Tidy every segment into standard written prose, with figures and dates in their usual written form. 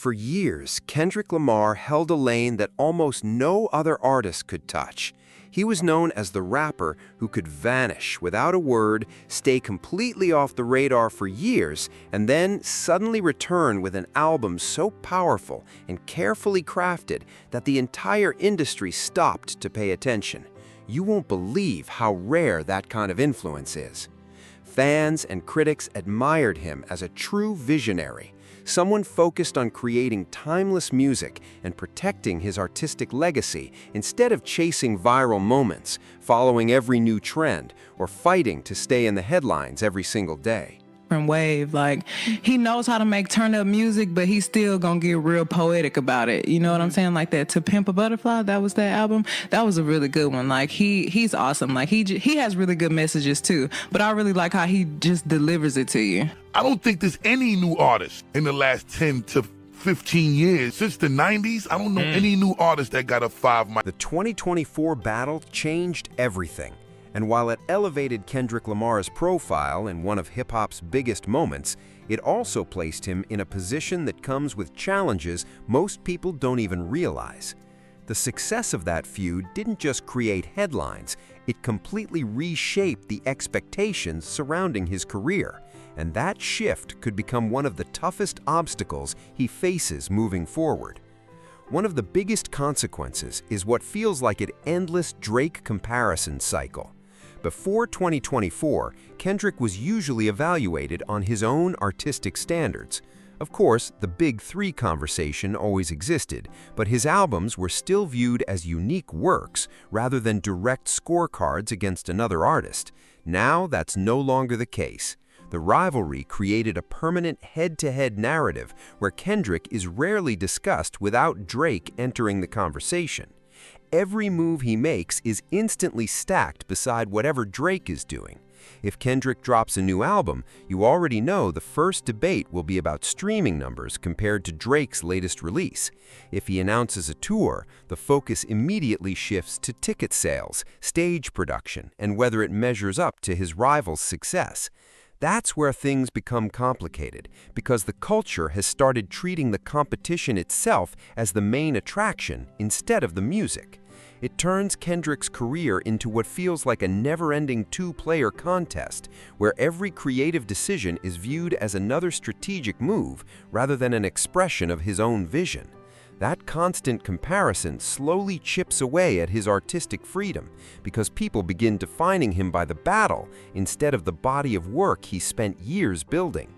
For years, Kendrick Lamar held a lane that almost no other artist could touch. He was known as the rapper who could vanish without a word, stay completely off the radar for years, and then suddenly return with an album so powerful and carefully crafted that the entire industry stopped to pay attention. You won't believe how rare that kind of influence is. Fans and critics admired him as a true visionary, someone focused on creating timeless music and protecting his artistic legacy instead of chasing viral moments, following every new trend, or fighting to stay in the headlines every single day. Wave, like, he knows how to make turn up music, but he's still gonna get real poetic about it. You know what I'm saying? Like that To Pimp a Butterfly, that was that album. That was a really good one. Like he's awesome. Like he has really good messages too, but I really like how he just delivers it to you. I don't think there's any new artist in the last 10 to 15 years. Since the 90s, I don't know any new artist that got a 5 mic. The 2024 battle changed everything. And while it elevated Kendrick Lamar's profile in one of hip-hop's biggest moments, it also placed him in a position that comes with challenges most people don't even realize. The success of that feud didn't just create headlines, it completely reshaped the expectations surrounding his career. And that shift could become one of the toughest obstacles he faces moving forward. One of the biggest consequences is what feels like an endless Drake comparison cycle. Before 2024, Kendrick was usually evaluated on his own artistic standards. Of course, the Big Three conversation always existed, but his albums were still viewed as unique works rather than direct scorecards against another artist. Now, that's no longer the case. The rivalry created a permanent head-to-head narrative where Kendrick is rarely discussed without Drake entering the conversation. Every move he makes is instantly stacked beside whatever Drake is doing. If Kendrick drops a new album, you already know the first debate will be about streaming numbers compared to Drake's latest release. If he announces a tour, the focus immediately shifts to ticket sales, stage production, and whether it measures up to his rival's success. That's where things become complicated, because the culture has started treating the competition itself as the main attraction instead of the music. It turns Kendrick's career into what feels like a never-ending two-player contest, where every creative decision is viewed as another strategic move rather than an expression of his own vision. That constant comparison slowly chips away at his artistic freedom because people begin defining him by the battle instead of the body of work he spent years building.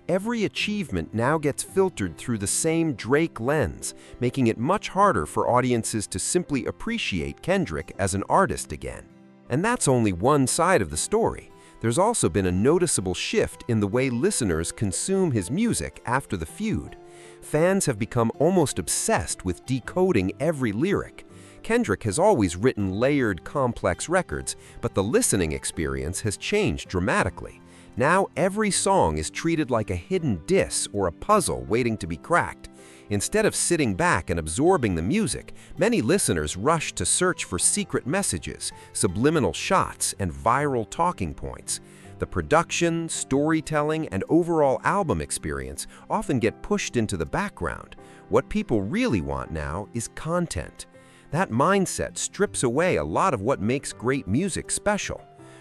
Every achievement now gets filtered through the same Drake lens, making it much harder for audiences to simply appreciate Kendrick as an artist again. And that's only one side of the story. There's also been a noticeable shift in the way listeners consume his music after the feud. Fans have become almost obsessed with decoding every lyric. Kendrick has always written layered, complex records, but the listening experience has changed dramatically. Now every song is treated like a hidden diss or a puzzle waiting to be cracked. Instead of sitting back and absorbing the music, many listeners rush to search for secret messages, subliminal shots, and viral talking points. The production, storytelling, and overall album experience often get pushed into the background. What people really want now is content. That mindset strips away a lot of what makes great music special.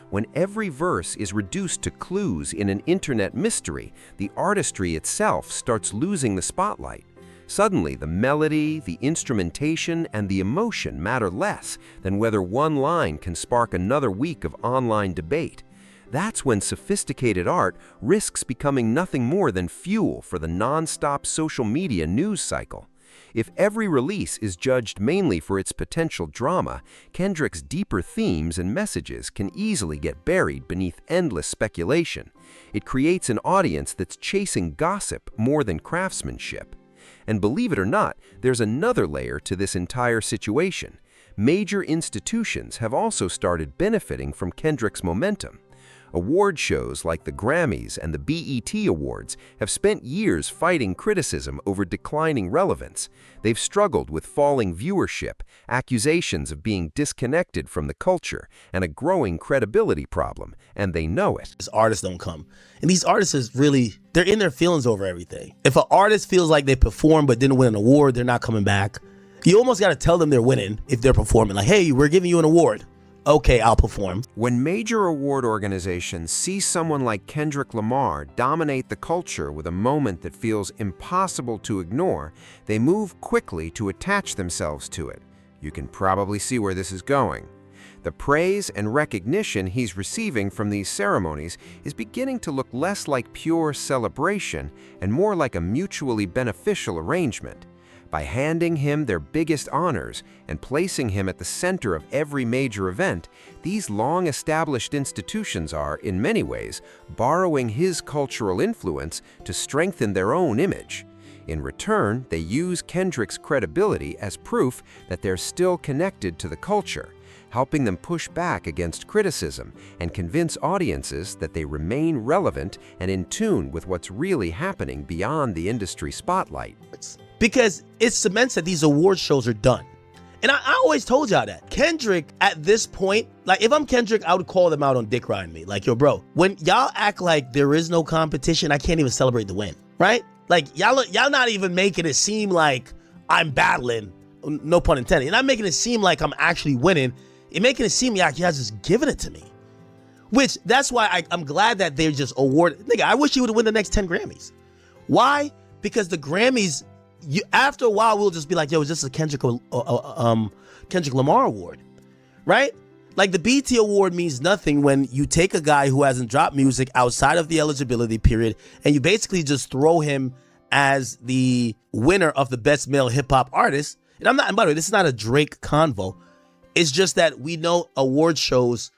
When every verse is reduced to clues in an internet mystery, the artistry itself starts losing the spotlight. Suddenly, the melody, the instrumentation, and the emotion matter less than whether one line can spark another week of online debate. That's when sophisticated art risks becoming nothing more than fuel for the non-stop social media news cycle. If every release is judged mainly for its potential drama, Kendrick's deeper themes and messages can easily get buried beneath endless speculation. It creates an audience that's chasing gossip more than craftsmanship. And believe it or not, there's another layer to this entire situation. Major institutions have also started benefiting from Kendrick's momentum. Award shows like the Grammys and the BET Awards have spent years fighting criticism over declining relevance. They've struggled with falling viewership, accusations of being disconnected from the culture, and a growing credibility problem, and they know it. These artists don't come. And these artists is really, they're in their feelings over everything. If an artist feels like they performed but didn't win an award, they're not coming back. You almost got to tell them they're winning if they're performing. Like, hey, we're giving you an award. Okay, I'll perform. When major award organizations see someone like Kendrick Lamar dominate the culture with a moment that feels impossible to ignore, they move quickly to attach themselves to it. You can probably see where this is going. The praise and recognition he's receiving from these ceremonies is beginning to look less like pure celebration and more like a mutually beneficial arrangement. By handing him their biggest honors and placing him at the center of every major event, these long-established institutions are, in many ways, borrowing his cultural influence to strengthen their own image. In return, they use Kendrick's credibility as proof that they're still connected to the culture, helping them push back against criticism and convince audiences that they remain relevant and in tune with what's really happening beyond the industry spotlight. Because it cements that these award shows are done. And I always told y'all that. Kendrick, at this point, like if I'm Kendrick, I would call them out on dick riding me. Like, yo, bro, when y'all act like there is no competition, I can't even celebrate the win, right? Like, y'all not even making it seem like I'm battling, no pun intended. You're not making it seem like I'm actually winning. You're making it seem like you guys just giving it to me. Which, that's why I'm glad that they're just awarded. Nigga, I wish you would win the next 10 Grammys. Why? Because the Grammys, after a while, we'll just be like, yo, is this a Kendrick Lamar award, right? Like the BET award means nothing when you take a guy who hasn't dropped music outside of the eligibility period and you basically just throw him as the winner of the best male hip hop artist. And by the way, this is not a Drake convo. It's just that we know award shows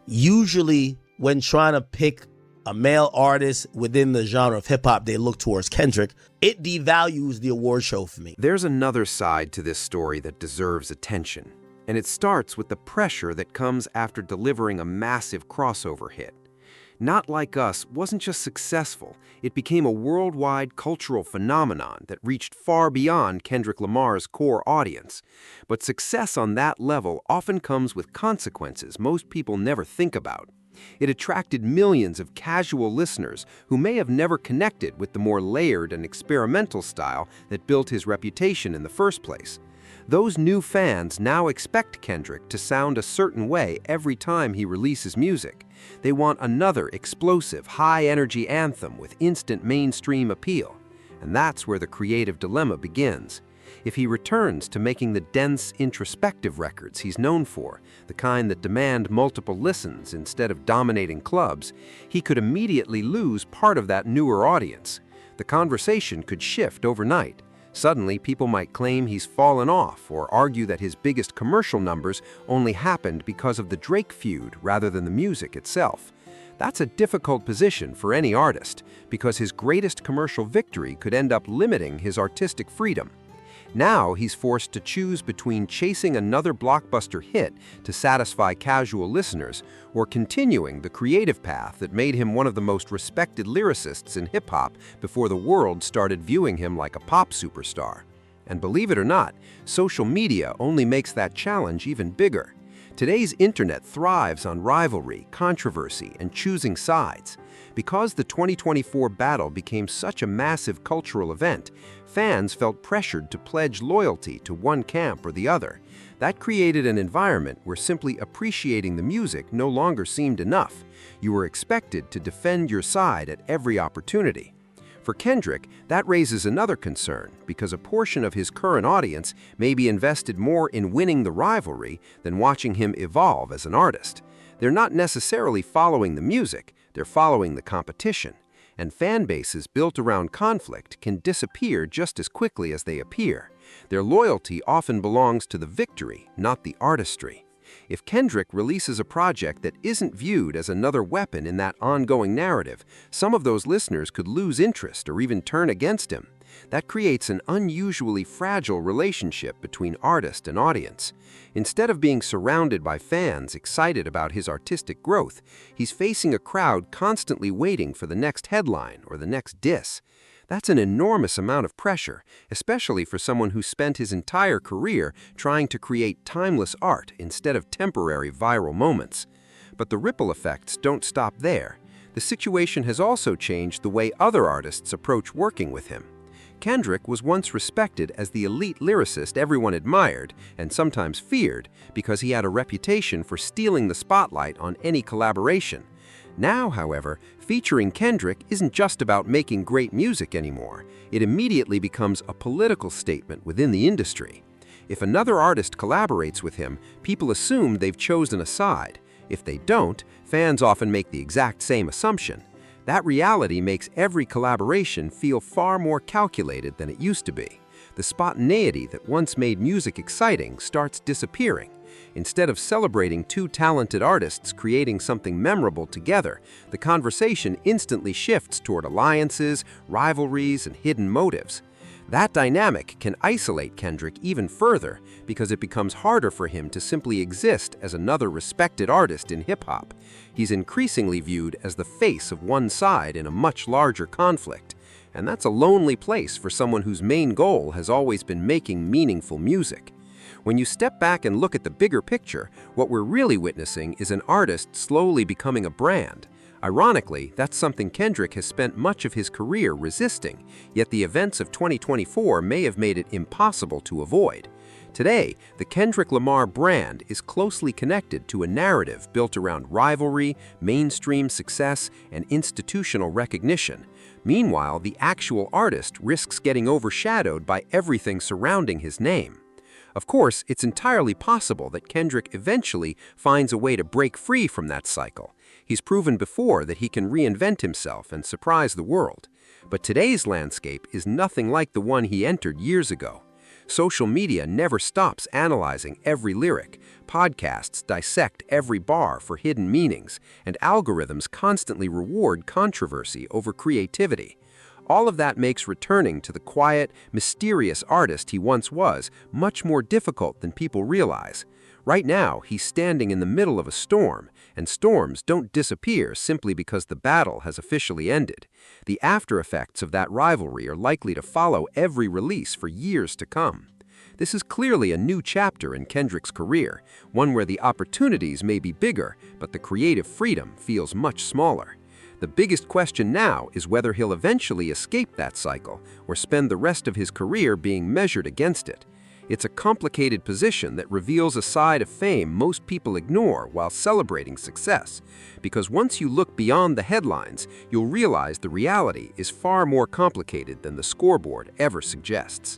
usually when trying to pick a male artist within the genre of hip-hop, they look towards Kendrick. It devalues the award show for me. There's another side to this story that deserves attention, and it starts with the pressure that comes after delivering a massive crossover hit. Not Like Us wasn't just successful, it became a worldwide cultural phenomenon that reached far beyond Kendrick Lamar's core audience. But success on that level often comes with consequences most people never think about. It attracted millions of casual listeners who may have never connected with the more layered and experimental style that built his reputation in the first place. Those new fans now expect Kendrick to sound a certain way every time he releases music. They want another explosive, high-energy anthem with instant mainstream appeal. And that's where the creative dilemma begins. If he returns to making the dense, introspective records he's known for, the kind that demand multiple listens instead of dominating clubs, he could immediately lose part of that newer audience. The conversation could shift overnight. Suddenly, people might claim he's fallen off or argue that his biggest commercial numbers only happened because of the Drake feud rather than the music itself. That's a difficult position for any artist, because his greatest commercial victory could end up limiting his artistic freedom. Now he's forced to choose between chasing another blockbuster hit to satisfy casual listeners or continuing the creative path that made him one of the most respected lyricists in hip-hop before the world started viewing him like a pop superstar. And believe it or not, social media only makes that challenge even bigger. Today's internet thrives on rivalry, controversy, and choosing sides. Because the 2024 battle became such a massive cultural event, fans felt pressured to pledge loyalty to one camp or the other. That created an environment where simply appreciating the music no longer seemed enough. You were expected to defend your side at every opportunity. For Kendrick, that raises another concern, because a portion of his current audience may be invested more in winning the rivalry than watching him evolve as an artist. They're not necessarily following the music, they're following the competition. And fan bases built around conflict can disappear just as quickly as they appear. Their loyalty often belongs to the victory, not the artistry. If Kendrick releases a project that isn't viewed as another weapon in that ongoing narrative, some of those listeners could lose interest or even turn against him. That creates an unusually fragile relationship between artist and audience. Instead of being surrounded by fans excited about his artistic growth, he's facing a crowd constantly waiting for the next headline or the next diss. That's an enormous amount of pressure, especially for someone who spent his entire career trying to create timeless art instead of temporary viral moments. But the ripple effects don't stop there. The situation has also changed the way other artists approach working with him. Kendrick was once respected as the elite lyricist everyone admired and sometimes feared because he had a reputation for stealing the spotlight on any collaboration. Now, however, featuring Kendrick isn't just about making great music anymore. It immediately becomes a political statement within the industry. If another artist collaborates with him, people assume they've chosen a side. If they don't, fans often make the exact same assumption. That reality makes every collaboration feel far more calculated than it used to be. The spontaneity that once made music exciting starts disappearing. Instead of celebrating two talented artists creating something memorable together, the conversation instantly shifts toward alliances, rivalries, and hidden motives. That dynamic can isolate Kendrick even further because it becomes harder for him to simply exist as another respected artist in hip-hop. He's increasingly viewed as the face of one side in a much larger conflict. And that's a lonely place for someone whose main goal has always been making meaningful music. When you step back and look at the bigger picture, what we're really witnessing is an artist slowly becoming a brand. Ironically, that's something Kendrick has spent much of his career resisting, yet the events of 2024 may have made it impossible to avoid. Today, the Kendrick Lamar brand is closely connected to a narrative built around rivalry, mainstream success, and institutional recognition. Meanwhile, the actual artist risks getting overshadowed by everything surrounding his name. Of course, it's entirely possible that Kendrick eventually finds a way to break free from that cycle. He's proven before that he can reinvent himself and surprise the world. But today's landscape is nothing like the one he entered years ago. Social media never stops analyzing every lyric, podcasts dissect every bar for hidden meanings, and algorithms constantly reward controversy over creativity. All of that makes returning to the quiet, mysterious artist he once was much more difficult than people realize. Right now, he's standing in the middle of a storm, and storms don't disappear simply because the battle has officially ended. The after effects of that rivalry are likely to follow every release for years to come. This is clearly a new chapter in Kendrick's career, one where the opportunities may be bigger, but the creative freedom feels much smaller. The biggest question now is whether he'll eventually escape that cycle or spend the rest of his career being measured against it. It's a complicated position that reveals a side of fame most people ignore while celebrating success, because once you look beyond the headlines, you'll realize the reality is far more complicated than the scoreboard ever suggests.